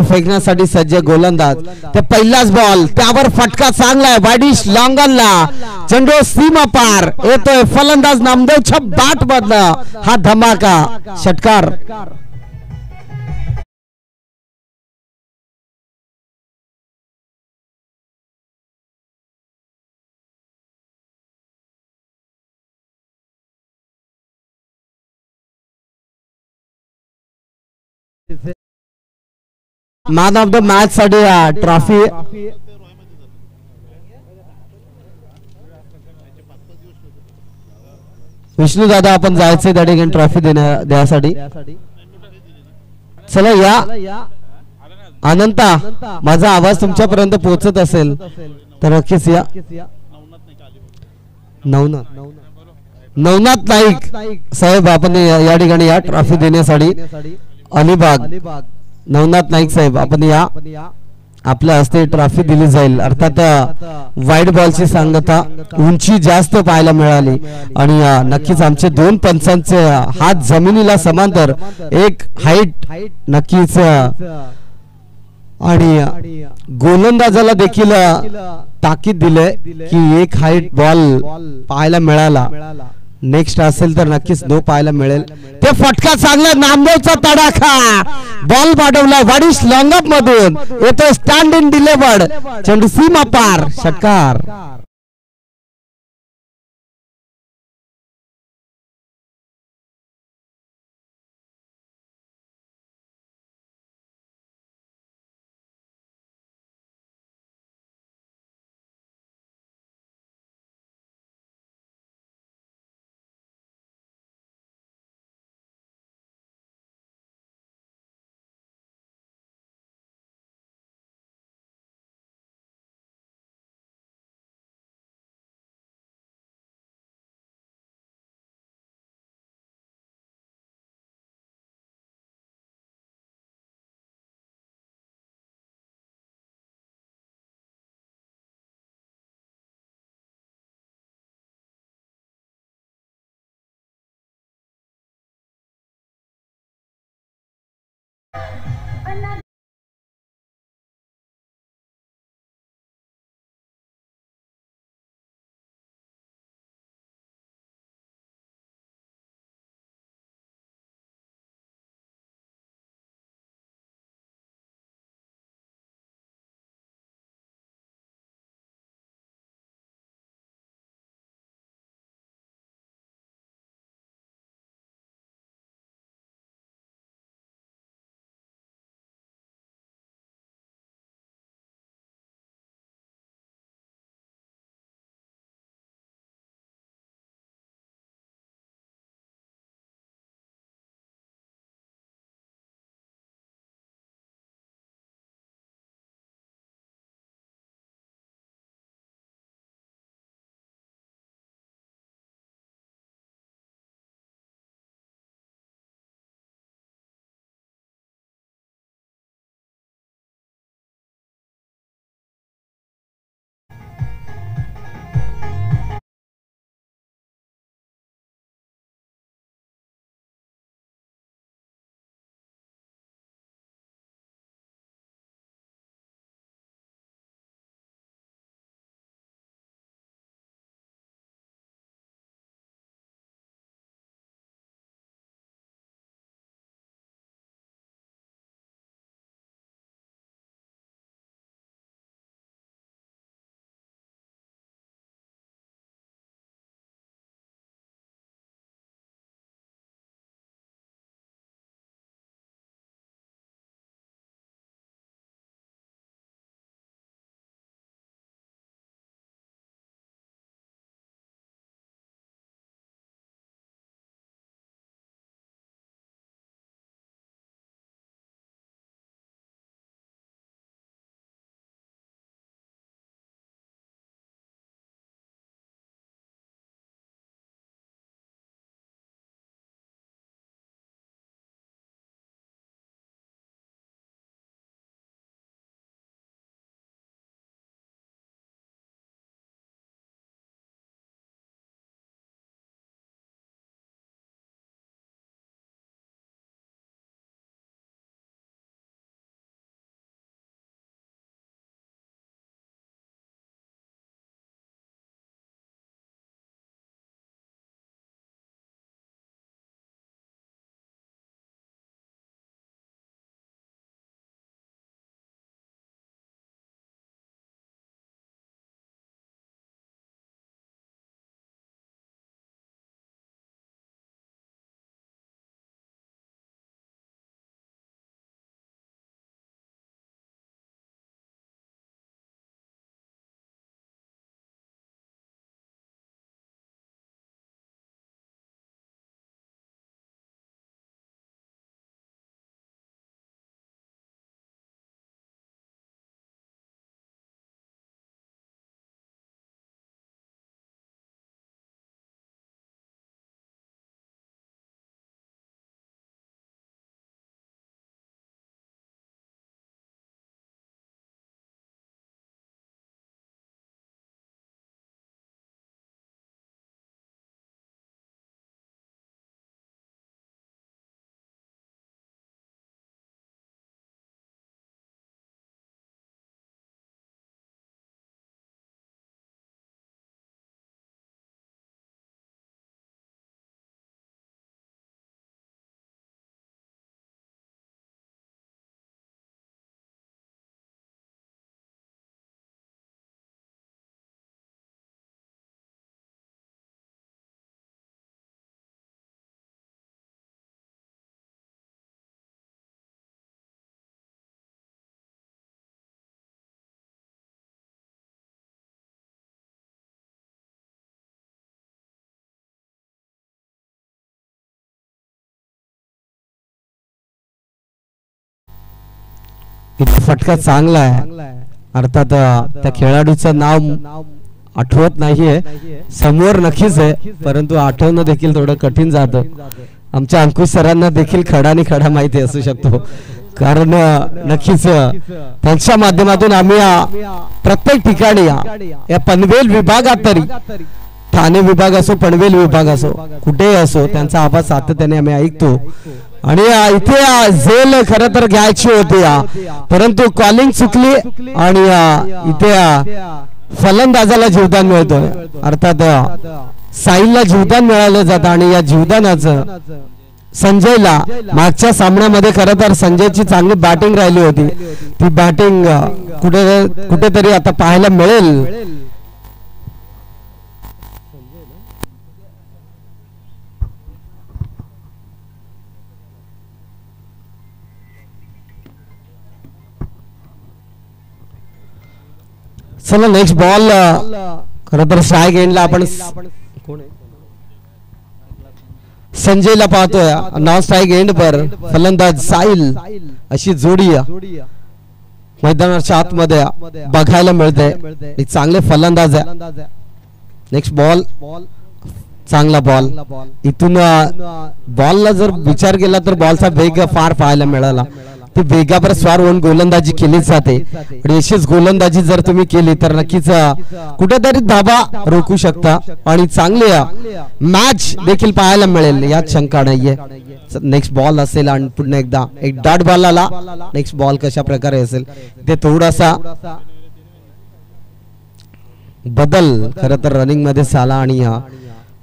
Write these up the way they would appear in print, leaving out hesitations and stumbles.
फेकण्यासाठी सज्ज गोलंदाज ते पहिलाच बॉल त्यावर फटका चांगला आहे वाडिश लॉंगनला चेंडू सीमा पार येतोय फलंदाज नामदेवच्या बॅट मधनं हा धमाका षटकार मॅन ऑफ द मॅच साठी ट्रॉफी विष्णू दादा आपण जायचंय त्या ठिकाणी ट्रॉफी द्यासाठी चला या अनंता माझा आवाज तुमच्यापर्यंत पोहोचत असेल तर नक्कीच या नवनाथ नाईक साहेब आपण या ठिकाणी या ट्रॉफी देण्यासाठी अलिबाग नवनाथ नाईक साहेब आपण या आपल्या हस्ते ट्रॉफी दिली जाईल अर्थात वाईट बॉलची सांगता उंची जास्त पाहायला मिळाली आणि नक्कीच आमचे दोन पंचांचे हात जमिनीला समांतर एक हाईट नक्कीच आणि गोलंदाजाला देखील ताकीद दिले की एक हाईट बॉल पाहायला मिळाला नेक्स्ट असेल तर नक्कीच नो पाहायला मिळेल ते फटका चांगला नामदेवचा तडाखा बॉल पाठवला वाडिश लॉंगअप मधून येतो स्टँड इन डिलिव्हर्ड चेंडू सीमा पार षटकार इथे फटका चांगला आहे. अर्थात त्या खेळाडूचं नाव आठवत नाहीये, समोर नक्कीच आहे, परंतु आठवणं देखील थोडं कठीण जातं. आमच्या अंकुश सरांना देखील खडानी खडा माहिती असू शकतो, कारण नक्कीच त्यांच्या माध्यमातून आम्ही प्रत्येक ठिकाणी या पनवेल विभागात तरी, ठाणे विभाग असो पनवेल विभाग असो कुठेही असो, त्यांचा आवाज सातत्याने आम्ही ऐकतो. आणि इथे झेल खरं तर घ्यायची होती, परंतु कॉलिंग चुकली आणि इथे फलंदाजाला जीवदान मिळतोय. अर्थात साहिलला जीवदान मिळालं जातं आणि या जीवदानाचं संजयला मागच्या सामन्यामध्ये खरं तर संजयची चांगली बॅटिंग राहिली होती, ती बॅटिंग कुठेतरी आता पाहायला मिळेल. चला नेक्स्ट बॉल. खरं तर स्ट्राईक एंडला आपण संजयला पाहतोय, नॉन स्ट्राईक एंड पर फलंदाज साहिल अशी जोडी मैदानाच्या आतमध्ये बघायला मिळते. एक चांगले फलंदाज आहे. नेक्स्ट बॉल, चांगला बॉल. इथून बॉलला जर विचार केला तर बॉलचा वेग फार पाहायला मिळाला. ती वेगावर स्वार होऊन गोलंदाजी केली जाते आणि अशीच गोलंदाजी जर तुम्ही केली तर नक्कीच कुठेतरी धाबा रोखू शकता आणि चांगली मॅच देखील पाहायला मिळेल, यात शंका नाहीये. नेक्स्ट बॉल असेल आणि पुन्हा एकदा एक डॉट बॉल आला. नेक्स्ट बॉल कशा प्रकारे असेल ते थोडासा बदल खरं तर रनिंग मध्ये झाला आणि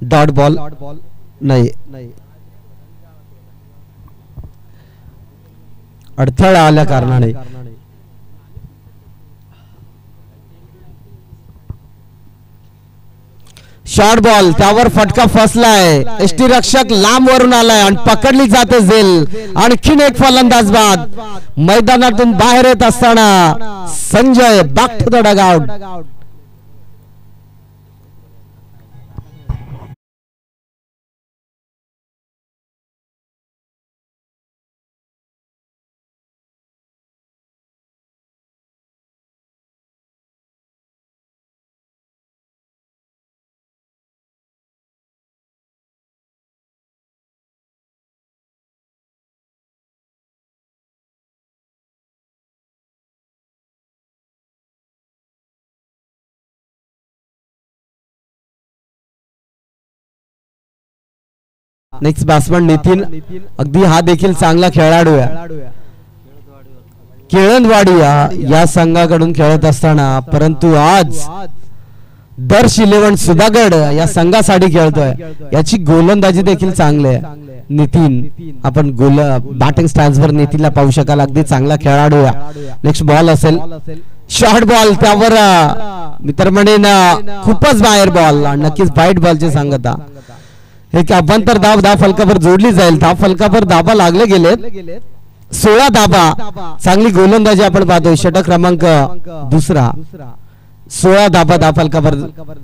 डॉट बॉल नाही, अडथळा आल्या कारणाने. शॉर्ट बॉल, त्यावर फटका फसलाय. एसटी रक्षक लांब वरून आलाय आणि पकडली जाते झेल. आणखीन एक फलंदाज बाद. मैदानातून बाहेर येत असताना Sanjay back to the dugout. Next batsman Nitin, अगदी हा देखील चांगला खेळाडू आहे. केळंदवाडी या संघाकडून खेळत असताना, परंतु आज दर्श 11 सुधागड या संघासाठी खेळतोय. याची गोलंदाजी देखील चांगली आहे. नितीन, आपण बॅटिंग स्टॅन्स वर नितीनला पाहू शकाल, अगदी चांगला खेळाडू आहे. नेक्स्ट बॉल असेल शॉर्ट बॉल, त्यावर मित्र म्हणेन खूपच बाहेर बॉल, नक्कीच वाईट बॉलची सांगता. एक अभ्यंतर धाव फलकावर जोडली जाईल. धाव फलकावर धाबा लागले गेलेत, 16 धाबा. चांगली गोलंदाजी आपण पाहतोय. षटक क्रमांक दुसरा, 16 धाबा धाव फलकावर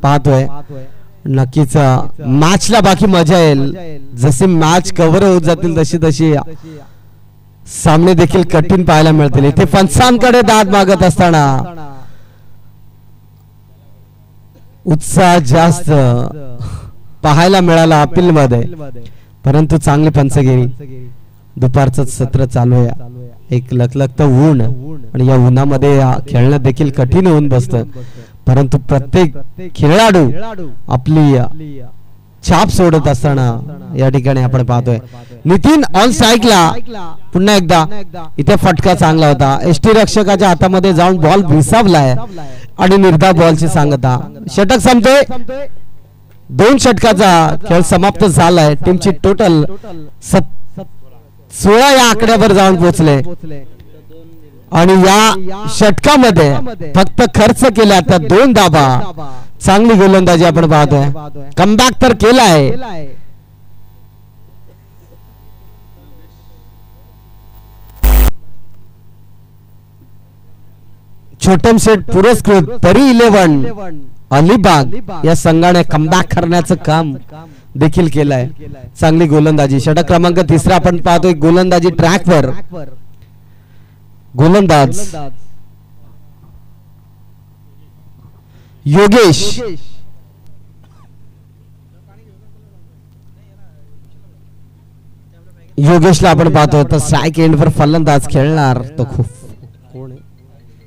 पाहतोय. नक्कीच मॅचला बाकी मजा येईल. जसे मॅच कव्हर होत जातील तशी तशी सामने देखील कठीण पाहायला मिळतील. इथे पंचांकडे दाद मागत असताना उत्साह जास्त पाहायला मिळाला अपील मध्ये, परंतु चांगली पंचगिरी. दुपारचं सत्र चालू आहे. एक लखलखतं ऊन आणि या उन्हामध्ये खेळणं देखील कठीण होऊन बसतं, परंतु प्रत्येक खेळाडू आपली छाप सोडत असताना या ठिकाणी आपण पाहतोय. नितीन ऑन स्ट्राईकला पुन्हा एकदा. इथे फटका चांगला होता. एसटी रक्षकाच्या हातामध्ये जाऊन बॉल विसावलाय आणि निर्धाव बॉलची सांगता. षटक संपतोय. 2 षटकाचा खेळ समाप्त झालाय. टीमची टोटल 16 या आकड्यावर जाऊन पोहोचले आणि या षटकामध्ये फक्त खर्च केला त्या 2 धाबा. चांगली गोलंदाजी आपण पाहतोय. कमबॅक तर केलाय. छोटम शेठ पुरस्कृत तरी 11 अलिबाग या संघाने कमबॅक करण्याचं काम देखील केलंय. चांगली गोलंदाजी. षटक क्रमांक 3 आपण पाहतोय. गोलंदाजी ट्रॅकवर गोलंदाज योगेश. योगेशला आपण पाहतो तर स्ट्राईक एंडवर फलंदाज खेळणार तो खूप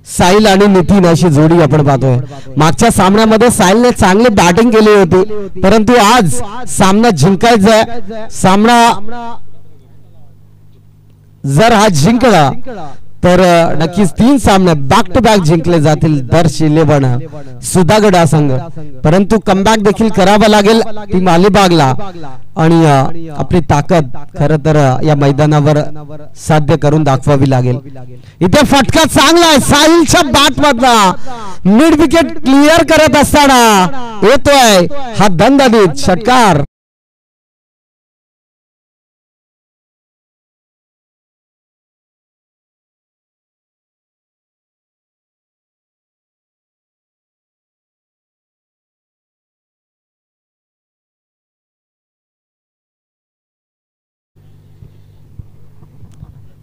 साहिल आणि नितीन अशी जोडी आपण पाहतोय. मागच्या सामन्यामध्ये साहिलने चांगले बॅटिंग केली होती परंतु आज सामना जिंकायचा आहे. सामना जर हा जिंकला तर नक्कीच 3 सामने बॅक टू बॅक जिंकले जातील दर्श 11 सुधागड संघ. परंतु कमबॅक देखील करावा लागेल टीम अलिबागला आणि आपली ताकद खरं तर या मैदानावर साध्य करून दाखवावी लागेल. इथे फटका चांगला आहे साहिलच्या बॅट मधला मिड विकेट क्लिअर करत असताना येतोय हा दणदणीत षटकार.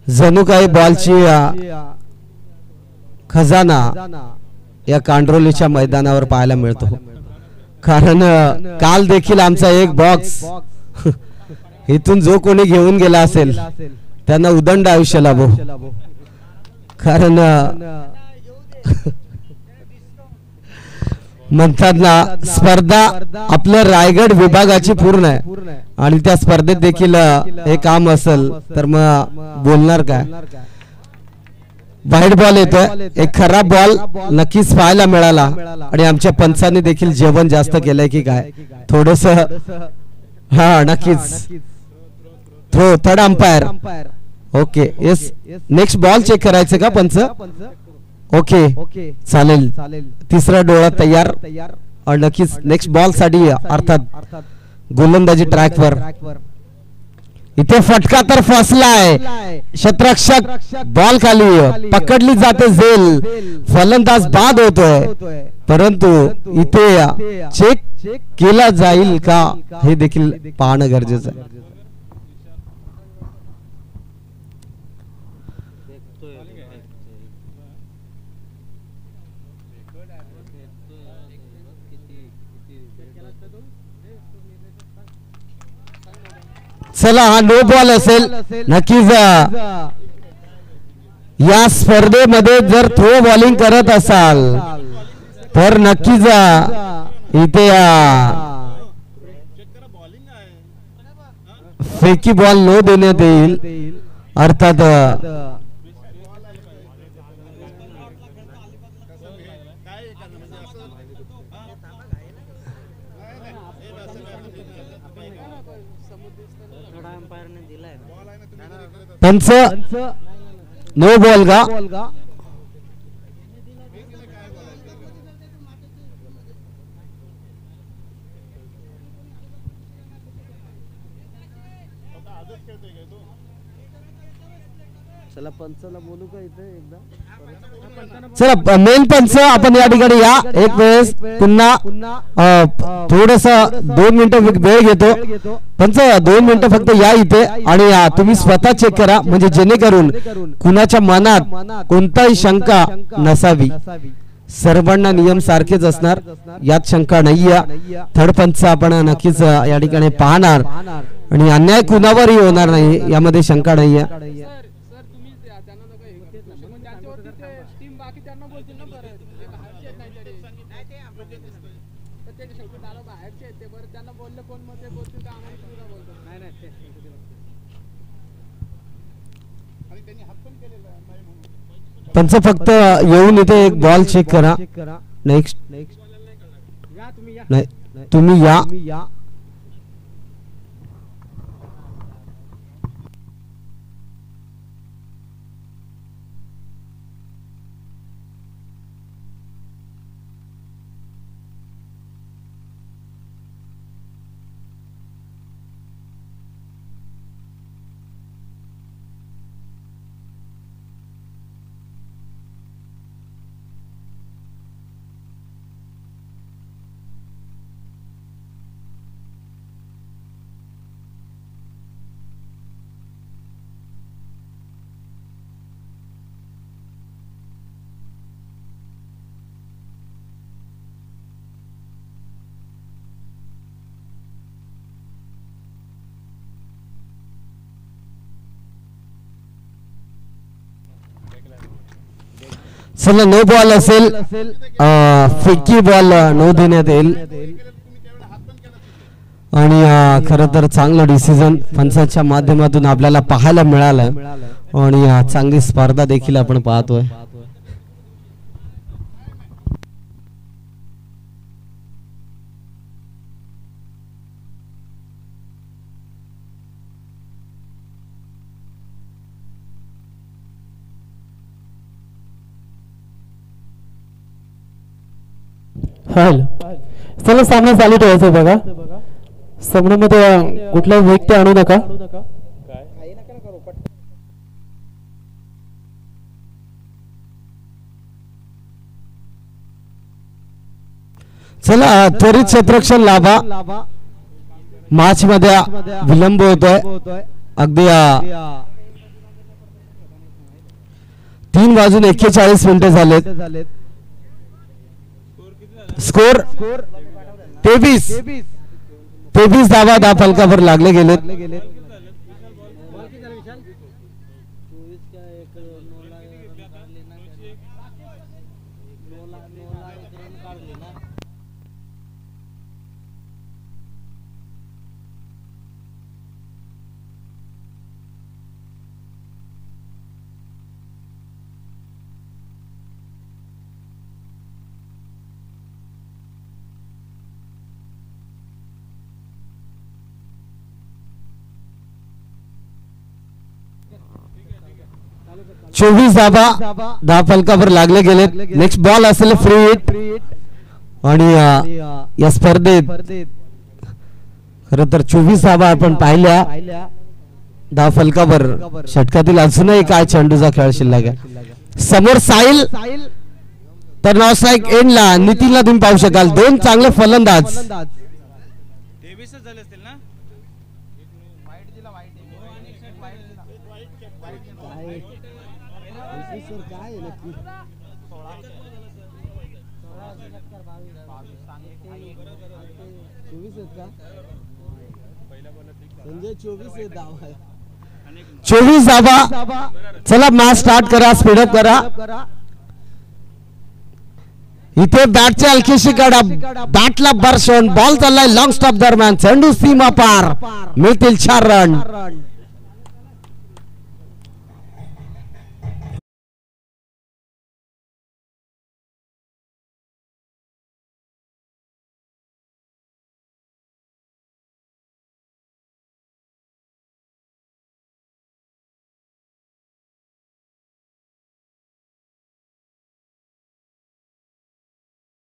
जणू काही बॉलची खजाना या कांड्रोलीच्या मैदानावर पाहायला मिळतो. कारण काल देखील आमचा एक बॉक्स इथून जो कोणी घेऊन गेला असेल त्यांना उदंड आयुष्य लाभो. कारण म्हणतात ना स्पर्धा आपल्या रायगड विभागाची पूर्ण आहे आणि त्या स्पर्धेत देखील हे काम असेल तर मग बोलणार काय. वाईट बॉल येतोय एक खराब बॉल नक्कीच पाहायला मिळाला आणि आमच्या पंचांनी देखील जेवण जास्त केलंय की काय थोडस. हा नक्कीच throw third umpire. Okay yes next ball check करायचं का पंच. ओके चालेल. तिसरा डोळा तयार आणि नक्कीच नेक्स्ट बॉल साठी अर्थात गोलंदाजी ट्रॅकवर. इथे फटका तर फसलाय क्षेत्ररक्षक बॉल खाली पकडली जाते झेल फलंदाज बाद होतोय परंतु इथे चेक केला जाईल का हे देखील पाहणं गरजेचं आहे. चला हा नो बॉल असेल. नक्कीच या स्पर्धेमध्ये जर थ्रो बॉलिंग करत असाल तर नक्कीच इथे फेकी बॉल नो देण्यात येईल. अर्थात पंच नो बॉल का. चला पंचाला बोलू का इथे एकदा. चला मेन पंच आपण या ठिकाणी या एक वेळेस पुन्हा थोडस 2 मिनिटं वेळ घेतो. पंच 2 मिनिटं फक्त या इथे आणि तुम्ही स्वतः चेक करा म्हणजे जेणेकरून कुणाच्या मनात कोणताही शंका नसावी. सर्वांना नियम सारखेच असणार यात शंका नाहीये. थर्ड पंच आपण नक्कीच या ठिकाणी पाहणार आणि अन्याय कुणावरही होणार नाही यामध्ये शंका नाहीये. पंच फक्त येऊन इथे एक बॉल चेक करा. नेक्स्ट नाही तुम्ही या. चला नो बॉल असेल, फेकी बॉल नो देण्यात येईल. आणि खरं तर चांगलं डिसिजन पंचाच्या माध्यमातून आपल्याला पाहायला मिळालं आणि चांगली स्पर्धा देखील आपण पाहतोय. चला सामना चालू ठेवायचा बघा. सामन्यामध्ये कुठलाही व्यक्ती आणू नका. चला त्वरित क्षेत्ररक्षण लाभा. मॅच मध्ये विलंब होतोय. अगदी 3:41 झालेत. स्कोर 23 धावा दहा फलकावर लागले गेलेत. चोवीस धावा दहा फलकावर लागले गेलेत. नेक्स्ट बॉल असेल फ्री हिट. आणि या स्पर्धेत खरं तर 24 धावा आपण पाहिल्या दहा फलकावर. षटकातील अजूनही काय चेंडूचा खेळ शिल्लक आहे. समोर साहिल तर नाव स्ट्राईक एंडला नितीनला तुम्ही पाहू शकाल. दोन चांगले फलंदाज. चोवीस धावा. चला मॅच स्टार्ट करा. स्पीडअप करा. इथे बॅटची हलकीशी काढा. बॅटला बर्षण. बॉल चाललाय लॉंग स्टॉप दरम्यान. चेंडू सीमा पार. मिळतील 4 रन.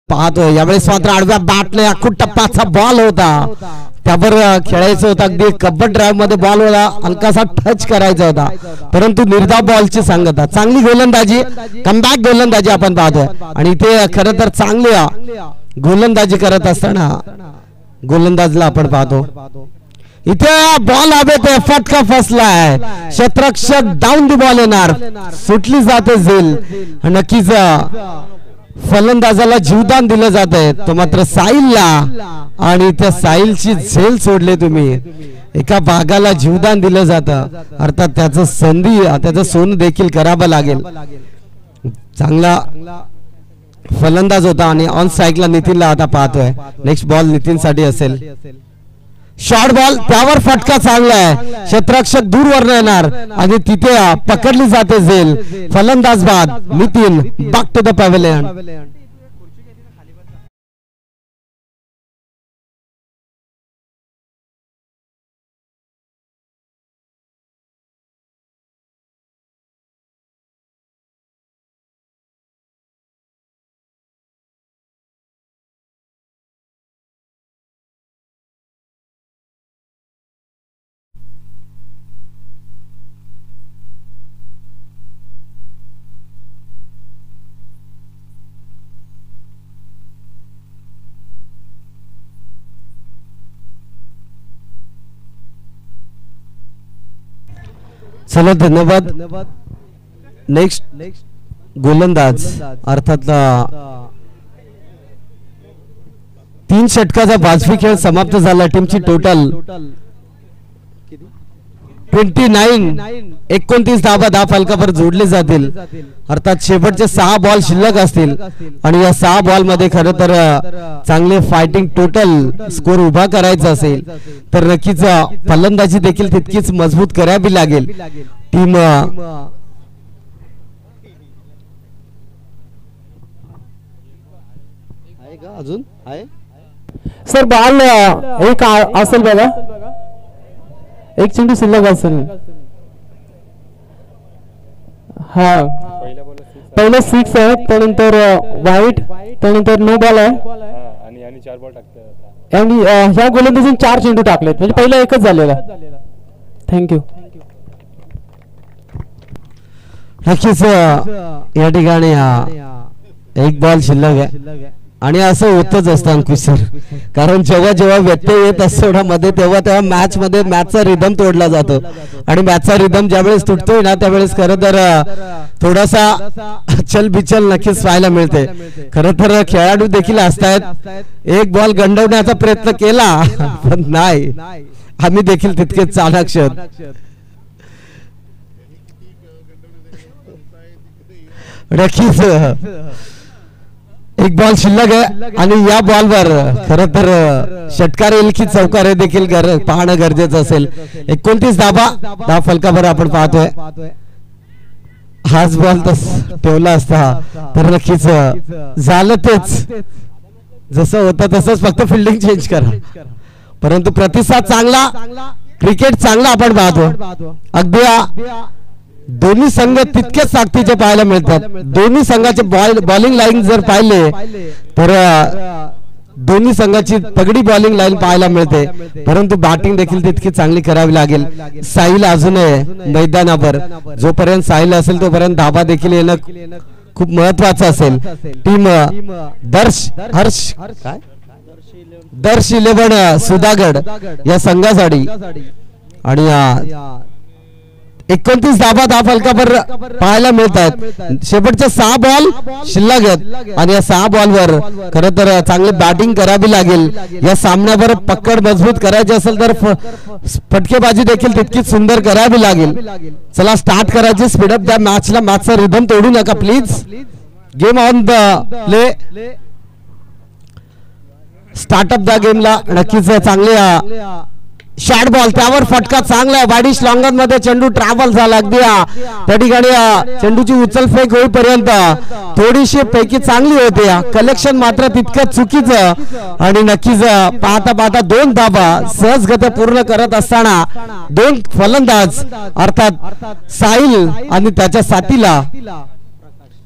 पाहतोय यावेळेस मात्र आडव्या बॅटने अखूट टप्पाचा बॉल होता. त्यावर खेळायचं होतं. अगदी कब्बड ड्राईव्ह मध्ये बॉल होता. हलकासा टच करायचा होता परंतु निर्धाव बॉलची सांगता. चांगली गोलंदाजी. कमबॅक गोलंदाजी आपण पाहतोय. आणि इथे खरं तर चांगली गोलंदाजी करत असताना गोलंदाजला आपण पाहतो. इथे बॉल हवेत. फटका फसलाय. क्षेत्ररक्षक डाऊन दी बॉल येणार. सुटली जाते झेल. नक्कीच फलंदाजाला जीवदान दिलं जात आहे तो मात्र साहिलला. आणि त्या साहिलची झेल सोडले तुम्ही. एका भागाला जीवदान दिलं जातं अर्थात त्याचं संधी त्याचं सोनं देखील करावं लागेल. चांगला फलंदाज होता आणि ऑन स्ट्राईकला नितीनला आता पाहतोय. नेक्स्ट बॉल नितीनसाठी असेल. Short ball. त्यावर फटका चांगला आहे. क्षेत्ररक्षक दूरवर येणार आणि तिथे पकडली जाते झेल. फलंदाज बाद. Nitin back to the pavilion. चला धन्यवाद. नेक्स्ट गोलंदाज अर्थात 3 षटकाचा बाजवी खेळ समाप्त झाला. टीमची टोटल 29 धावा फलकावर जोडले जातील अर्थात शेवटचे 6 बॉल शिल्लक असतील आणि या 6 बॉल मध्ये खरं तर चांगले फायटिंग टोटल स्कोर उभा करायचा असेल तर नक्कीच फलंदाजी देखील तितकीच मजबूत करावी लागेल टीम अजून आहे सर बॉल एक असेल बघा एक चेंडू शिल्लक असेल हा पहिलं 6 आहे त्यानंतर वाईट त्यानंतर नो बॉल आहे आणि 4 बॉल टाकतात आणि ह्या गोलंदाजीने 4 चेंडू टाकलेत म्हणजे पहिला एकच झालेला थँक्यू नक्कीच या ठिकाणी एक बॉल शिल्लक आहे आणि असं होतच असतं अंकुश सर कारण जेव्हा जेव्हा व्यत्यय येत असतो मध्ये तेव्हा मॅच मध्ये मॅचचा रिदम तोडला जातो आणि मॅचचा रिदम ज्यावेळेस तुटतोय ना त्यावेळेस खरं तर थोडासा चलबिचल नक्कीच पाहायला मिळते खरं तर खेळाडू देखील असतायत एक बॉल गंडवण्याचा प्रयत्न केला पण नाही आम्ही देखील तितकेच चाणाक्ष नक्कीच एक बॉल शिल्लक आहे आणि या बॉलवर खरं तर षटकार येईल की चौकार हे देखील पाहणं गरजेचं असेल 29 धावा फलकावर आपण पाहतोय हाच बॉल ठेवला असता तर नक्कीच झालं तेच जसं होतं तसंच फक्त फिल्डिंग चेंज करा परंतु प्रतिसाद चांगला क्रिकेट चांगला आपण पाहतो अगदी दोन्ही संघ तितकेच ताकदीचे पाहायला मिळतात दोन्ही संघाचे बॉलिंग लाईन जर पाहिले तर दोन्ही संघाची तगडी बॉलिंग लाईन पाहायला मिळते परंतु बॅटिंग देखील तितकी चांगली करावी लागेल साहिल अजूनही मैदानावर जोपर्यंत साहिल असेल तोपर्यंत धाबा देखील येणं खूप महत्वाचं असेल टीम दर्श 11 सुधागड या संघासाठी आणि 29 धावा फलकावर पाहायला मिळतात शेवटचे 6 बॉल शिल्लक आहेत आणि या 6 बॉलवर खरं तर चांगली बॅटिंग करावी लागेल या सामन्यावर पकड मजबूत करायची असेल तर फटकेबाजी देखील तितकीच सुंदर करावी लागेल चला स्टार्ट करायची स्पीडअप द्या मॅचचा रिदम तोडू नका please game on the play startup द्या गेमला नक्कीच चांगले शॉर्ट बॉल त्यावर फटका चांगला वाईडिश लॉंगर मध्ये चेंडू ट्रॅव्हल झाला अगदी त्या ठिकाणी चेंडूची उचलफेक होईपर्यंत थोडीशी पैकी चांगली होते कलेक्शन मात्र तितकं चुकीचं आणि नक्कीच पाहता पाहता 2 धावा सहजगत्या पूर्ण करत असताना 2 फलंदाज अर्थात साहिल आणि त्याच्या साथीला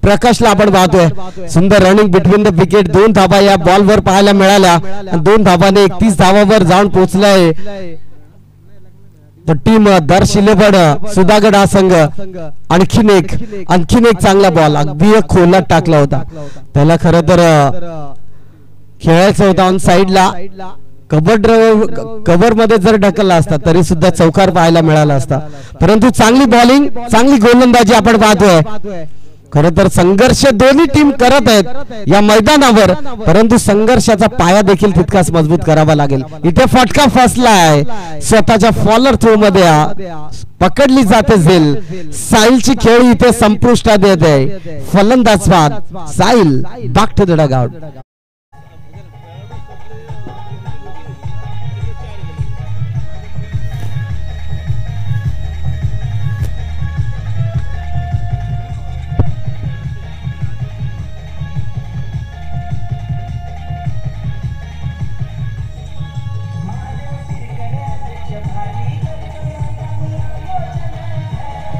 प्रकाशला आपण पाहतोय सुंदर रनिंग बिटवीन द विकेट 2 धावा या बॉलवर पाहायला मिळाल्या 2 धावाने 31 धावावर जाऊन पोहोचलाय टीम दर्श 11 सुधागड हा संघ आणखीन एक चांगला बॉल अगदी खोलात टाकला होता त्याला खरं तर खेळायचं होता ऑन साइडला कव्हर मध्ये जर ढकलला असता तरी सुद्धा चौकार पाहायला मिळाला असता परंतु चांगली बॉलिंग चांगली गोलंदाजी आपण पाहतोय खरं तर संघर्ष दोन्ही टीम करत आहेत या मैदानावर परंतु संघर्षाचा पाया देखील तितकाच मजबूत करावा लागेल इथे फटका फसलाय स्वतःच्या फॉलर थ्रो मध्ये पकडली जाते झेल साहिलची खेळी इथे संपुष्टात येते फलंदाज बाद Sahil back to the dugout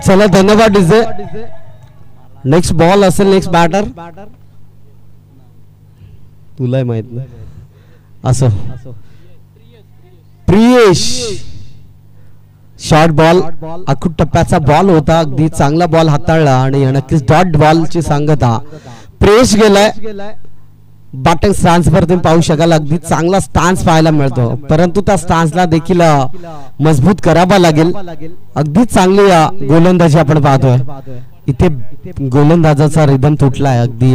चला धन्यवाद डीजे नेक्स्ट बॉल असेल नेक्स्ट बॅटर तुला माहित नाही असं प्रियेश शॉर्ट बॉल अखूट टप्प्याचा बॉल होता अगदी चांगला बॉल हाताळला आणि नक्कीच डॉट बॉलची सांगता प्रेस गेलाय बॅटिंग स्टान्सवर तुम्ही पाहू शकाल अगदी चांगला स्टान्स पाहायला मिळतो परंतु त्या स्टान्सला देखील मजबूत करावा लागेल अगदी चांगली गोलंदाजी आपण पाहतोय इथे गोलंदाजाचा रिदम तुटलाय अगदी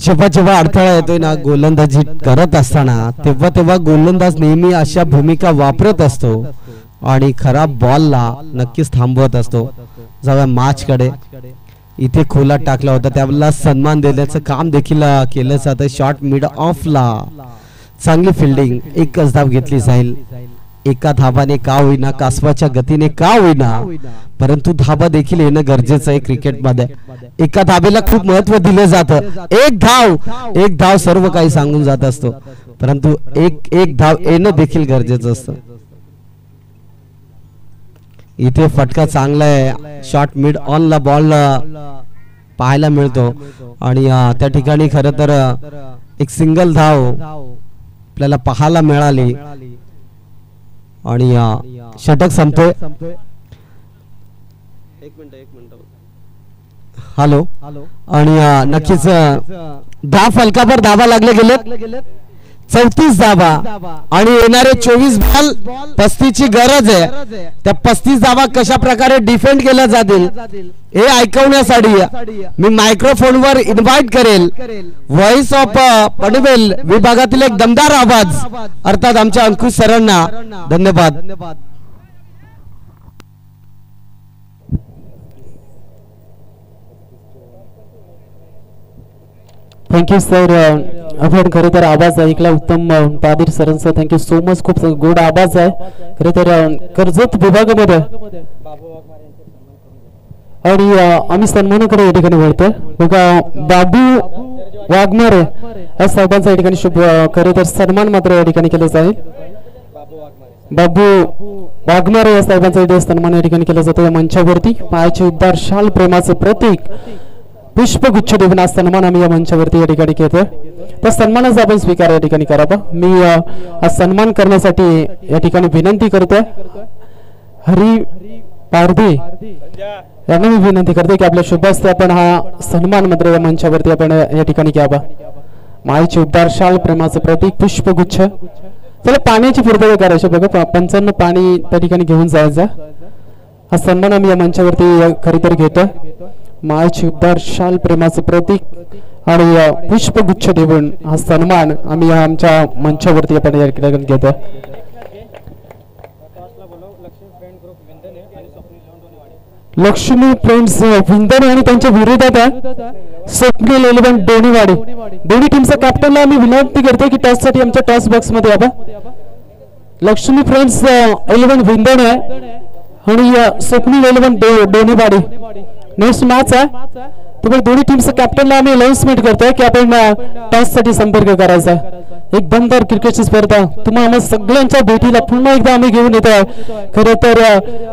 जेव्हा जेव्हा अडथळा येतोय ना गोलंदाजी करत असताना तेव्हा गोलंदाज नेहमी अशा भूमिका वापरत असतो आणि खराब बॉलला नक्कीच थांबवत असतो. जाऊया मॅच कडे. इथे खोलात टाकला होता त्याला सन्मान देण्याचं काम देखील केलं जातं. शॉट मिड ऑफला चांगली फिल्डिंग. एकच धाव घेतली जाईल. एका धाबाने का होईना, कासवाच्या गतीने का होईना, परंतु धाबा देखील येणं गरजेचं आहे क्रिकेटमध्ये. एका धाबेला खूप महत्व दिलं जातं. एक धाव सर्व काही सांगून जात असतो, परंतु एक धाव येणं देखील गरजेचं असतं. इथे फटका चांगला आहे. शॉट मिड ऑन ला बॉल पाहायला मिळतो आणि त्या ठिकाणी खरं तर एक सिंगल धाव आपल्याला पाहायला मिळाली आणि षटक संपतोय. हॅलो. आणि नक्कीच 10 फलकावर धाबा लागले गेले. 34 धाबा आणि येणारे 24 बॉल 35 ची गरज आहे. त्या 35 धाबा कशा प्रकारे डिफेंड केल्या जातील हे ऐकवण्यासाठी मी मायक्रोफोनवर इन्व्हाइट करेल व्हॉइस ऑफ पनवेल विभागातील एक दमदार आवाज अर्थात आमच्या अंकुश सरांना. धन्यवाद. Thank you sir. आपण खरं तर आवाज ऐकला उत्तम ताबीर सरांचा. Thank you so much. खूप गोड आवाज आहे खरं तर कर्जत विभागामध्ये. आणि आम्ही सन्मानाकडे या ठिकाणी वळतोय बघा. बाबू वाघमारे या साहेबांचा या ठिकाणी शुभ खरं तर सन्मान मात्र या ठिकाणी केला जाईल. बाबू वाघमारे या साहेबांचा सन्मान या ठिकाणी केला जातो. या मंचावरती पायाचे उद्धार शाल प्रेमाचं प्रतीक पुष्पगुच्छ देऊन आज सन्मान आम्ही या मंचावरती या ठिकाणी घेतोय. त्या सन्मानाचा आपण स्वीकार या ठिकाणी करावा. मी हा सन्मान करण्यासाठी या ठिकाणी विनंती करतोय हरी पारधी यांना मी विनंती करते की आपल्या शुभ हस्ते आपण हा सन्मान मात्र या मंचावरती आपण या ठिकाणी घ्यावा. मायेचे उद्धार शाल प्रेमाचं प्रतीक पुष्पगुच्छ. चला पाण्याची पूर्तता करायची बघा. पंचांना पाणी त्या ठिकाणी घेऊन जायचं. हा सन्मान आम्ही या मंचावरती खरी तर घेतोय. मायेचे उद्धार शाल प्रेमाचं प्रतीक आणि पुष्पगुच्छ देऊन हा सन्मान आम्ही आमच्या मंचावरती आपण या ठिकाणी घेतोय. लक्ष्मी फ्रेंड्स विंदणे आणि त्यांच्या विरोधात स्वप्नील 11 डोणीवाडी. दोन्ही टीमचा कॅप्टनला आम्ही विनंती करतो की टॉस साठी आमच्या टॉस बॉक्स मध्ये यावं. लक्ष्मी फ्रेंड्स 11 विंदणे आणि स्वप्नील 11 डोणीवाडी. नेक्स्ट मॅच आहे त्यामुळे दोन्ही टीमचं कॅप्टनला आम्ही अनाउन्समेंट करतोय की आपण टॉस साठी संपर्क करायचा आहे. एक दमदार क्रिकेटची स्पर्धा तुम्हाला सगळ्यांच्या भेटीला पुन्हा एकदा आम्ही घेऊन येतोय. खरं तर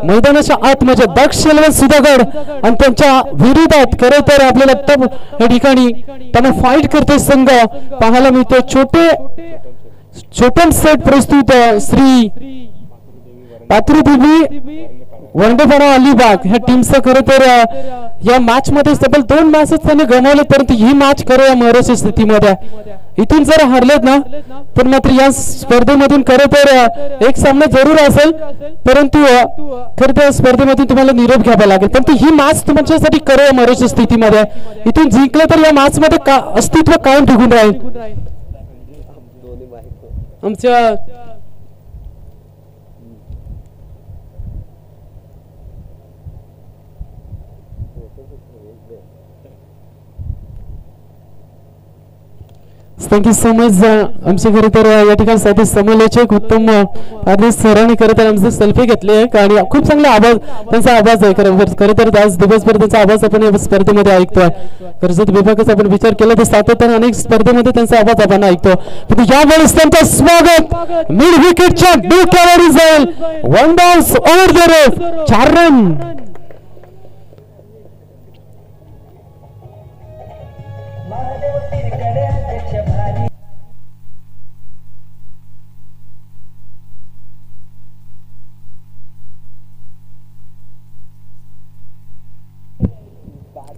मैदानाच्या आत म्हणजे दक्ष सुधागड आणि त्यांच्या विरोधात खरं तर आपल्याला टप या ठिकाणी त्यांना फाईट करतोय संघ पाहायला मिळतो. छोटम सेट प्रस्तुत श्री पात्रीदेवी वंडेपाडा अलिबाग ह्या टीमचं खरं तर या मॅच मध्ये तब्बल 2 मॅचेस त्यांनी गमावले, परंतु ही मॅच खरं या महत्वाच्या स्थितीमध्ये इथून जर हरलेत ना तर मात्र या स्पर्धेमधून खरं तर एक सामना जरूर असेल, परंतु खरं तर स्पर्धेमधून तुम्हाला निरोप घ्यावा लागेल. परंतु ही मॅच तुमच्यासाठी खरं या महत्वाच्या स्थितीमध्ये इथून जिंकलं तर या मॅच मध्ये अस्तित्व कायम टिकून राहील. आमच्या थँक्यू सो मच. आमचे खरं तर या ठिकाणी साधी समालोचक उत्तम आदेश सरांनी खरं तर आमचे सेल्फी घेतले आणि खूप चांगला आवाज त्यांचा आवाज आहे. खरं तर आज दिवसभर त्यांचा आवाज आपण या स्पर्धेमध्ये ऐकतोय. कर्जत विभागाचा आपण विचार केला तर सातत्याने अनेक स्पर्धेमध्ये त्यांचा आवाज आपण ऐकतो. पण यावेळेस त्यांचं स्वागत मिड विकेटच्या डोक्यावर जाईल. 1 bounce over the ref 4 run.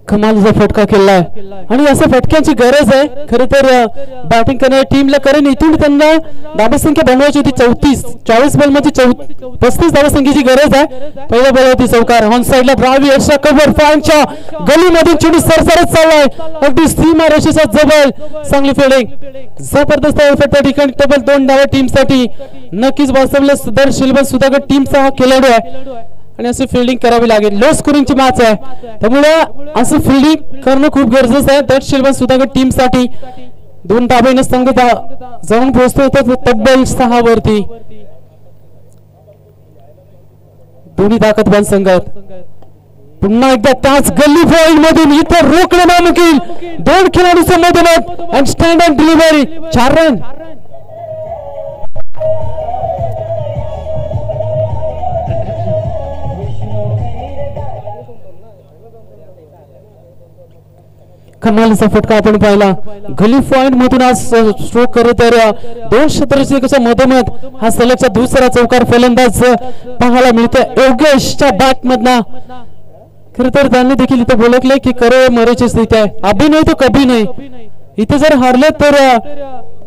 कमालीचा फटका केलाय आणि अशा फटक्यांची गरज आहे खरं तर बॅटिंग करणाऱ्या टीमला. कारण इथून त्यांना धावसंख्या बनवायची होती 34. 40 बॉलमध्ये 35 धावसंख्येची गरज आहे. पहिल्या बॉलवरती चौकार. ऑन साइडला ड्राइव्ह यशा कव्हर फॅनच्या गलीमधून चेंडू सरसरत चाललाय अगदी सीमा रेषेच्या जवळ. चांगली फिल्डिंग जबरदस्त एफर्ट त्या ठिकाणी. तब्बल 2 धावा टीमसाठी. नक्कीच वास्तवले सुदर्शन सुधागड टीमचा हा खेळाडू आहे आणि अशी फिल्डिंग करावी लागेल. लो स्कोरिंगची मॅच आहे त्यामुळे असं फिल्डिंग करणं खूप गरजेचं आहे दर शिल्बन सुधागड टीमसाठी. 2 धाब्याने संघ जाऊन पोहोचतो तब्बल 6 वरती. दोन्ही ताकदवान संघ आहेत. पुन्हा एकदा त्याच गल्ली पॉइंट मधून इथं रोखणं नामुमकीन. 2 खेळाडूंच्या मैदानात आणि स्टँड अँड डिलिव्हरी 4 रन. कमालीचा फटका आपण पाहिला. गली पॉइंट मधून आज स्ट्रोक करत 2 षटकाच्या मधोमध हा सलगचा दुसरा चौकार फलंदाज पाहायला मिळतो योगेशच्या बॅट मधना. खरं तर त्यांनी देखील इथे बोलकले की करे मरेची स्थिती आहे. अभी नाही तो कभी नाही. इथे जर हारले तर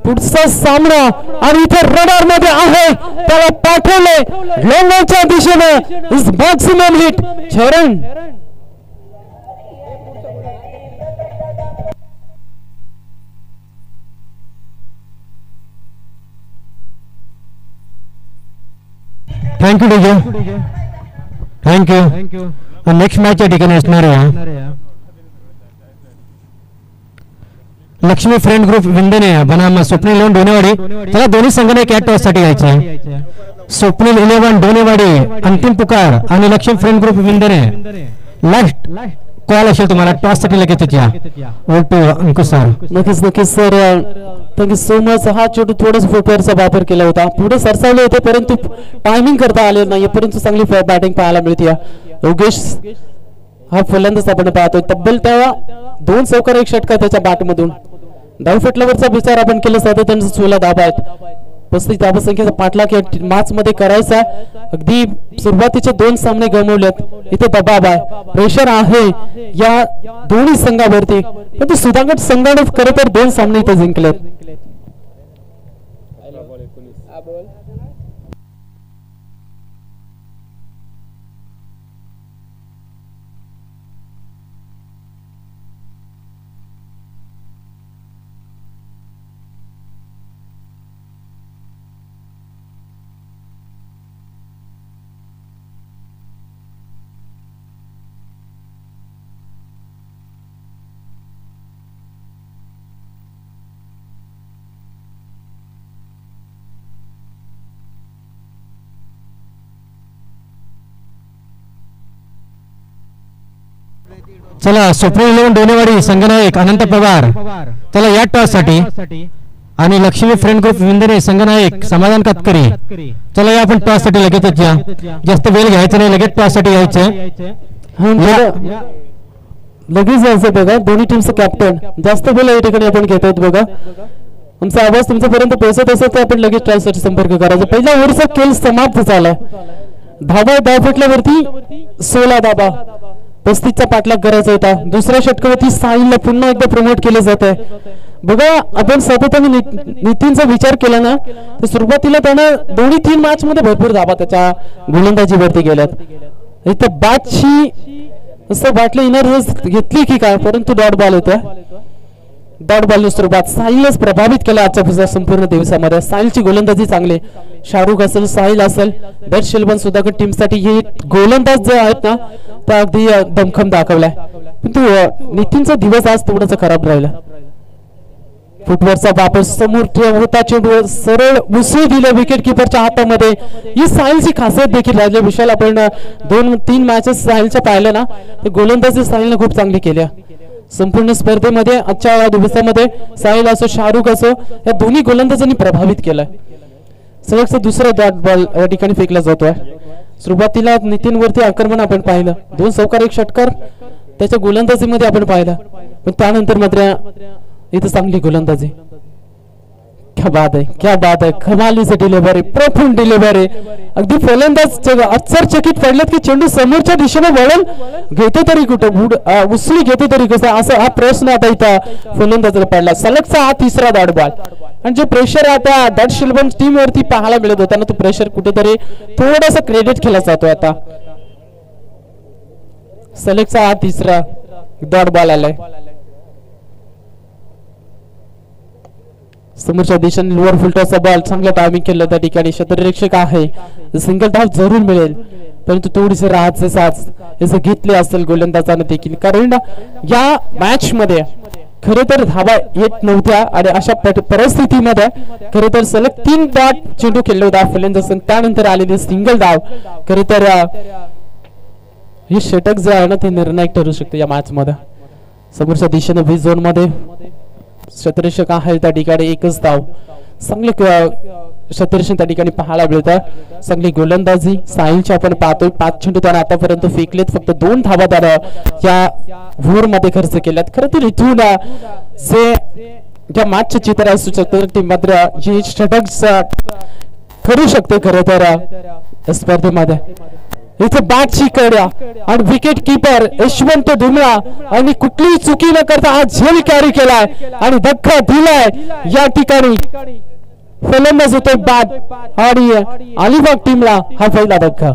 पुढचा सामना आणि इथे रडार मध्ये आहे त्याला पाठवले लोंगाच्या दिशेने is maximum hit 6 run. Thank you DJ. Thank you. Next match या ठिकाणी असणार आहे लक्ष्मी फ्रेंड ग्रुप विंडने बनाम स्वप्नील 11 डोनेवाडी. त्याला दोन्ही संघाने एक टॉस साठी यायचे आहे. स्वप्नील 11 डोनेवाडी अंतिम पुकार आणि लक्ष्मी फ्रेंड ग्रुप विंडने लास्ट कॉल असेल तुम्हाला टॉस साठी लगेच या. अंकुश सर. नक्कीच सर थँक्यू सो मच. हा चेंडू थोडंच फुटवेअरचा वापर केला होता. पुढे सरसावले होते परंतु टायमिंग करता आले नाही. परंतु चांगली बॅटिंग पाहायला मिळते. योगेश हा फलंदाज आपण पाहतोय. तब्बल तेव्हा 2 चौकार 1 षटकार त्याच्या बॅटमधून. धावफटल्यावरचा विचार आपण केला तर त्यांचा 16 धाबा आहेत. 35 धावसंख्येचा पाठलाग या मॅच मध्ये करायचा. अगदी सुरुवातीचे 2 सामने गमावलेत. इथे दबाव आहे प्रेशर आहे या दोन्ही संघावरती. पण सुधागड संघाने खरं तर 2 सामने इथे जिंकलेत. चला स्वप्नील 11 डोनेवाडी संघनायक अनंत पवार त्याला या टॉस साठी आणि लक्ष्मी फ्रेंड ग्रुप विंदने संघनायक समाधान कातकरी. चला या आपण टॉस साठी लगेचच या. जास्त वेळ घ्यायचा नाही लगेच टॉस साठी यायचं. लगेच जायचं बघा. दोन्ही टीमचं कॅप्टन जास्त वेळ या ठिकाणी आपण घेत आहेत बघा. आमचा आवाज तुमच्यापर्यंत पोहोचत असेल तर आपण लगेच टॉस साठी संपर्क करायचा. पहिल्या ओव्हरचा खेळ समाप्त झाला. धाव फुटल्यावरती 16 धाबा. 35चा पाठलाग करायचा होता. दुसऱ्या षटकावरती साहिलला पुन्हा एकदा प्रमोट केलं जात आहे बघा. आपण सातत्याने नितीनचा विचार केला ना तर सुरुवातीला त्यानं 2-3 मॅच मध्ये भरपूर धाबा त्याच्या गोलंदाजीवरती गेल्यात. इथे बॅटची असं वाटलं इनर घेतली की काय परंतु डॉट बॉल होत्या. डॉट बॉलने सुरुवात साहिलच प्रभावित केला आजच्या संपूर्ण दिवसामध्ये. साहिलची गोलंदाजी चांगली. शाहरुख असेल साहिल असेल दर शिल्बन सुधागड टीमसाठी हे गोलंदाज जे आहेत ना त्या अगदी दमखम दाखवलाय. परंतु नितीनचा दिवस आज थोडासा खराब राहिला. फुटवेअरचा वापर समोर ठेवता चेंडू सरळ उसळी दिले विकेट किपरच्या हातामध्ये. ही साहिलची खासियत देखील राहिली. विशाल आपण 2-3 मॅचेस साहिलच्या पाहिलं ना तर गोलंदाजी साहिलने खूप चांगली केल्या संपूर्ण स्पर्धेमध्ये. आजच्या दिवसामध्ये साहिल असो शाहरुख असो या दोन्ही गोलंदाजांनी प्रभावित केलाय. सलगचा दुसरा डॉट बॉल या ठिकाणी फेकला जातोय. सुरुवातीला नितीन वरती आक्रमण आपण पाहिलं. 2 चौकार 1 षटकार त्याच्या गोलंदाजीमध्ये आपण पाहिलं. पण त्यानंतर मात्र इथे चांगली गोलंदाजी. क्या बात आहे, क्या बात आहे. कमालीचे डिलिव्हरी, प्रथम डिलिव्हरी. अगदी फलंदाज आश्चर्यचकित पडलेत की चेंडू समोरच्या दिशेने वळून घेतो तरी कुठं, उसळी घेतो तरी कसं, असं हा प्रश्न आता इथं फलंदाजाला पडला. सलगचा हा तिसरा डॉट बॉल आणि जे प्रेशर आता डॉट शिल्बन टीम वरती पाहायला मिळत होता ना, तो प्रेशर कुठेतरी थोडासा क्रेडिट केला जातो. आता सलगचा हा तिसरा डॉट बॉल आलाय. समोरच्या दिशेने लोअर फुलटॉसचा बॉल चांगलं टायमिंग केलं त्या ठिकाणी. क्षेत्ररक्षक आहे, सिंगल धाव जरूर मिळेल, परंतु थोडीसे राहतचे साथ याचं घेतले असेल गोलंदाजाने देखील, कारण या मॅच मध्ये खरे तर धावा येत नव्हत्या आणि अशा परिस्थितीमध्ये खरे तर सलग 3 डॉट चेंडू खेळले होता फलंदाज. त्यानंतर आलेली सिंगल धाव खरे तर हे षटक जे आहे ना ते निर्णायक ठरू शकते या मॅच मध्ये. समोरच्या दिशेने बी झोन मध्ये क्षेत्ररक्षक आहे त्या ठिकाणी एकच धाव. चांगले क्षेत्ररक्षक त्या ठिकाणी पाहायला मिळतं. चांगली गोलंदाजी साहिलची आपण पाहतोय. 5 चेंडू त्याने आतापर्यंत फेकलेत, फक्त 2 धावा त्यानं या ओव्हर मध्ये खर्च केल्यात. खरं तर इथून जे ज्या मॅचचे चित्र असू शकतं ते मात्र जे षटक करू शकते खरं तर स्पर्धेमध्ये. इथे बॅटची कड्या आणि विकेट किपर यशवंत धुमळा आणि कुठलीही चुकी न करता हा झेल कॅरी केलाय आणि धक्का दिलाय या ठिकाणी. फलंदाज होतोय बॅट आणि अलिबाग टीमला हा पहिला धक्का.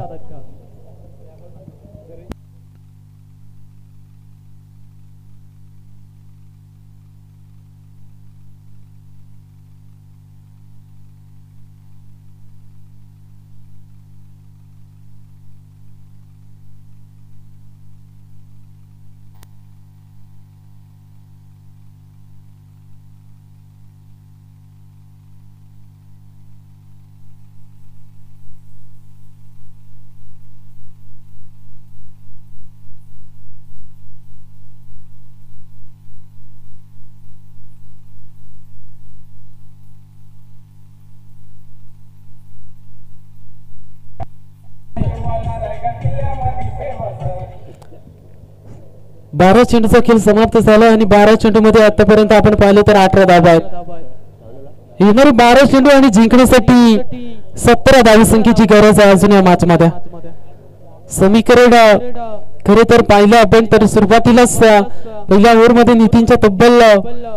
बारा चेंडूचा खेळ समाप्त झाला आणि 12 चेंडू मध्ये आतापर्यंत आपण पाहिलं तर 18 धावा आहेत. येणारे 12 चेंडू आणि जिंकण्यासाठी 17 धावी संख्येची गरज आहे अजून या मॅच मध्ये. समीकरण खरे तर पाहिलं आपण तर सुरुवातीलाच पहिल्या ओव्हर मध्ये नितीनच्या तब्बल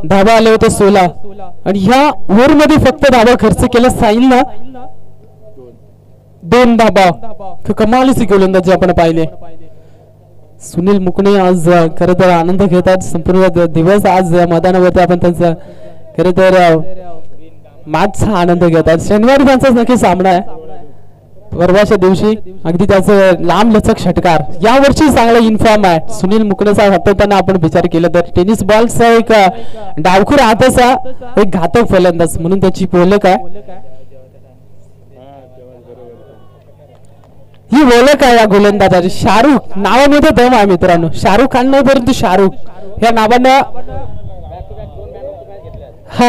धावा आले होते 16 आणि ह्या ओव्हर मध्ये फक्त धावा खर्च केला साहिलनं 2 धावा. कमालीची गोलंदाजी आपण पाहिले. सुनील मुकणे आज खरं तर आनंद घेतात. संपूर्ण दिवस आज मैदानावरती आपण त्यांचा खरं तर मॅचचा आनंद घेतात. शनिवारी त्यांचा नक्की सामना आहे. परवाच्या दिवशी अगदी त्याचं लांब लचक षटकार यावर्षी चांगला इन्फॉर्म आहे. सुनील मुकणेचा हाताळताना आपण विचार केला तर टेनिस बॉलचा एक डावखुर हाताचा एक घातक फलंदाज म्हणून त्याची ओळख आहे. ही ओळख आहे या गोलंदाजाची. शाहरुख नावामध्ये दम आहे मित्रांनो. शाहरुख खान नाही परंतु शाहरुख या नावानं. हा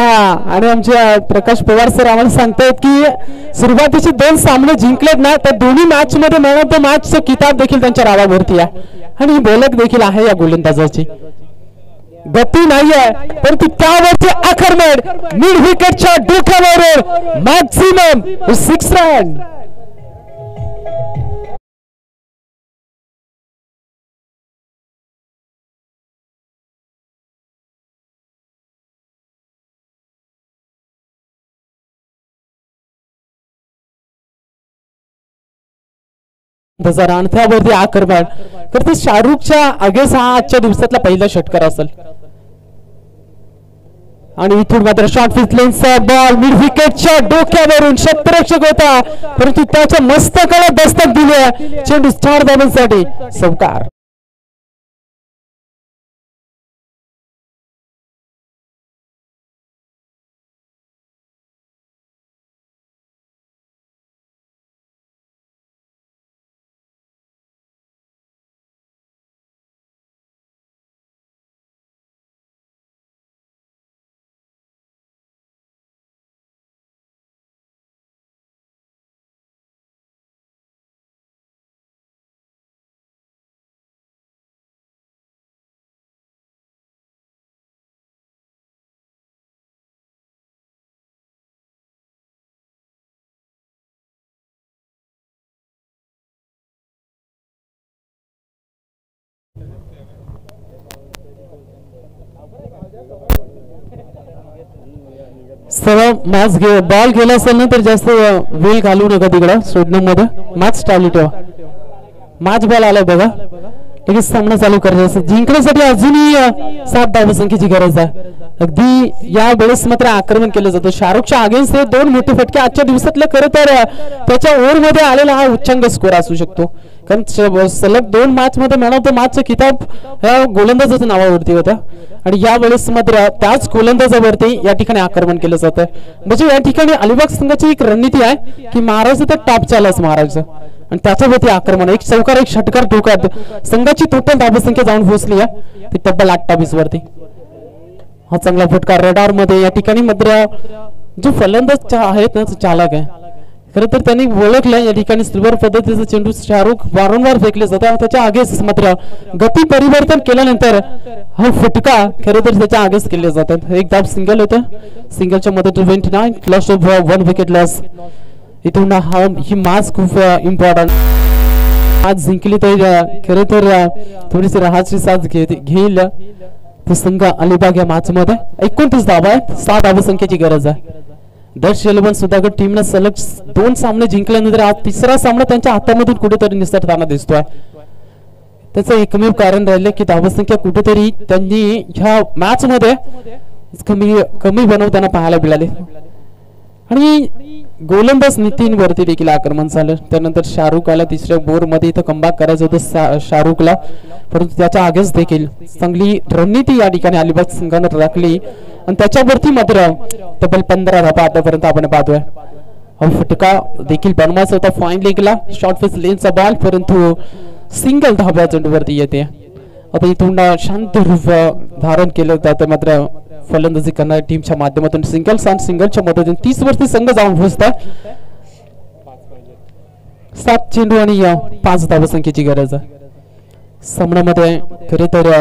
आणि आमच्या प्रकाश पवार सर आम्हाला सांगतायत की सुरुवातीचे 2 सामने जिंकलेत ना तर दोन्ही मॅच मध्ये मॅन ऑफ द मॅचचा किताब देखील त्यांच्या नावावरती आहे आणि ही ओळख देखील आहे या गोलंदाजाची. गती नाहीये परंतु त्यावरती आक्रमण मिड विकेटच्या डोक्यावर मॅक्सिमम 6 रन. अंथ्यावरती आक्रमण करते. शाहरुखच्या अगेस हा आजच्या दिवसातला पहिला षटकार असेल आणि इथून मात्र शॉर्ट फिसलेनचा बॉल मिड विकेटच्या डोक्यावरून क्षेत्ररक्षक होता परंतु त्याच्या मस्तकाला दस्तक दिली. चेंडू 4 धावांसाठी चौकार. सरळ मॅच बॉल गेला असेल ना तर जास्त वेळ घालू नका तिकडं स्टेडियम मध्ये मॅच चालू ठेवा. मॅच बॉल आलाय बघा लगेच सामना चालू करायचा असं जिंकण्यासाठी अजूनही 7 धावसंख्येची गरज आहे. अगदी या वेळेस मात्र आक्रमण केलं जातं शाहरुखच्या अगेन्स्ट हे 2 मोठे फटके आजच्या दिवसातले खरं तर त्याच्या ओव्हर मध्ये आलेला हा उच्चांक स्कोर असू शकतो कारण सलग 2 मॅच मध्ये मॅन ऑफ द मॅचचा किताब ह्या गोलंदाजाच्या नावावरती होता आणि या वेळेस मात्र त्याच गोलंदाजावरती या ठिकाणी आक्रमण केलं जातं. म्हणजे या ठिकाणी अलिबाग संघाची एक रणनीती आहे की मारायचं तर टॉप चालच मारायचं आणि त्याच्यावरती आक्रमण एक चौकार एक षटकार ठोकत संघाची टोटल धावसंख्या जाऊन पोहोचली आहे ती तब्बल 28 वरती. हा चांगला फटका रडार मध्ये या ठिकाणी मात्र जो फलंदाज आहेत ना चालक आहे खरं तर त्यांनी ओळखलं या ठिकाणी सिल्वर पद्धतीचं चेंडू शाहरुख वारंवार फेकले जातात त्याच्या आगेच मात्र गती परिवर्तन केल्यानंतर हा फटका खरं तर त्याच्या आगेच केले जातात. एक धाव सिंगल होतं सिंगलच्या मध्ये 29 लॉस ऑफ 1 विकेट लॉस. इथून ही मॅच खूप इम्पॉर्टंट आज जिंकली तर खरं तर थोडीशी राहाची साथ घेईल तो संघ अलिबाग या मॅच मध्ये 29 धावा आहेत 7 धावसंख्येची गरज आहे. दर्श एलेवन सुधागड टीमने सलग 2 सामने जिंकल्यानंतर आज तिसरा सामना त्यांच्या हातामधून कुठेतरी निसटताना दिसतोय. त्याचं एकमेव कारण राहिलं की धावसंख्या कुठेतरी त्यांनी ह्या मॅच मध्ये कमी बनवताना पाहायला मिळाले आणि गोलंदाज नितीन वरती देखील आक्रमण झालं. त्यानंतर शाहरुख आला तिसऱ्या बोर मध्ये इथं कमबॅक करायचं होतं शाहरुखला परंतु त्याच्या आगेच देखील चांगली रणनीती या ठिकाणी अलिबाग संघाने राखली आणि त्याच्यावरती मात्र तब्बल 15 धावा आतापर्यंत आपण पाहतोय. हा फटका देखील बनवायचा होता फाईन लेगला शॉर्ट फेस लेनचा बॉल परंतु सिंगल धाब्या चेंडूवरती येते. आता इथून शांत रूप धारण केलं जातं मात्र फलंदाजी करणाऱ्या टीमच्या माध्यमातून सिंगल्स आणि सिंगलच्या मदतीने 30 वरती संघ जाऊन पोहोचतात. 7 चेंडू आणि 5 धावसंख्येची गरज आहे. सामन्यामध्ये खरे तर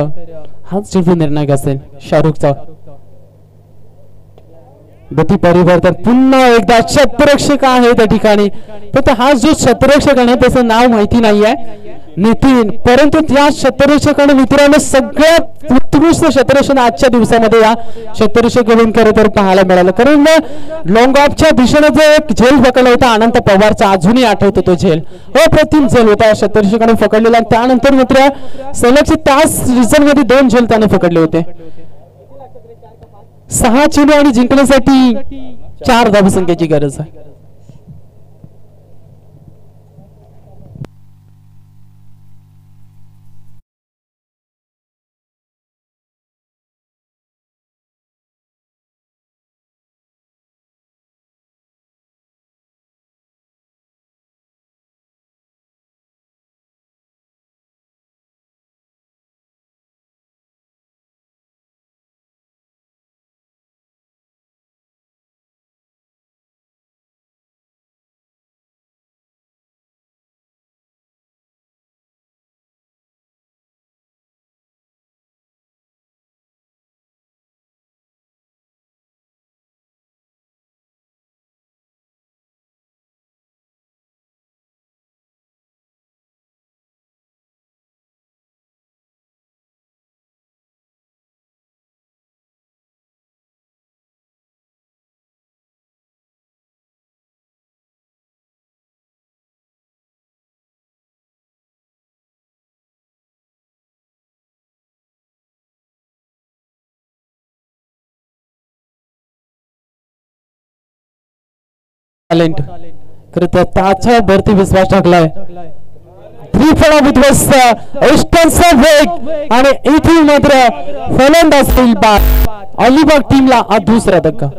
हा चेंडू निर्णायक असेल शाहरुखचा. गती परिवर्तन पुन्हा एकदा शतरक्षक आहे त्या ठिकाणी पण हा जो शतरक्षक आहे त्याचं नाव माहिती नाहीये नितीन परंतु त्या शतरक्षकाने मित्रांनो सगळ्यात उत्कृष्ट शतरक्षण आजच्या दिवसामध्ये या शतरक्षकाकडून खरं तर पाहायला मिळालं कारण लॉंग ऑफच्या दिशेने जो एक झेल पकडला होता अनंत पवारचा अजूनही आठवतो तो झेल अप्रतिम झेल होता शतरक्षकाने पकडलेला आणि त्यानंतर मात्र सलगचे तास रिझन मध्ये 2 झेल त्याने पकडले होते. 6 चेंडू आणि जिंकण्यासाठी 4 धावसंख्येची गरज आहे. टॅलेंट खरं तर त्याच्या भरती विश्वास टाकलाय. आणि इथे मात्र फलंदाज अलिबाग टीमला हा दुसरा धक्का.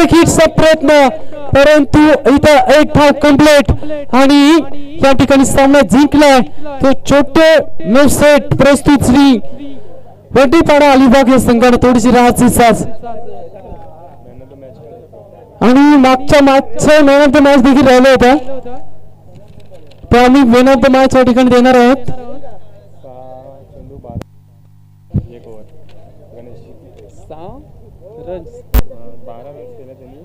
एक हिटचा प्रयत्न परंतु इथं एक धाव कंप्लीट आणि या ठिकाणी सामना जिंकलाय तो छोटे नवसेट प्रस्तुत श्री वड्डीपाडा अलिबाग या संघाने थोडीशी राहायची साज आणि मागच्या मॅन ऑफ द मॅच देखील राहिला होता तो आम्ही मॅन ऑफ द मॅच या ठिकाणी देणार आहोत. 6 रन्स 12 रन्स केले त्यांनी.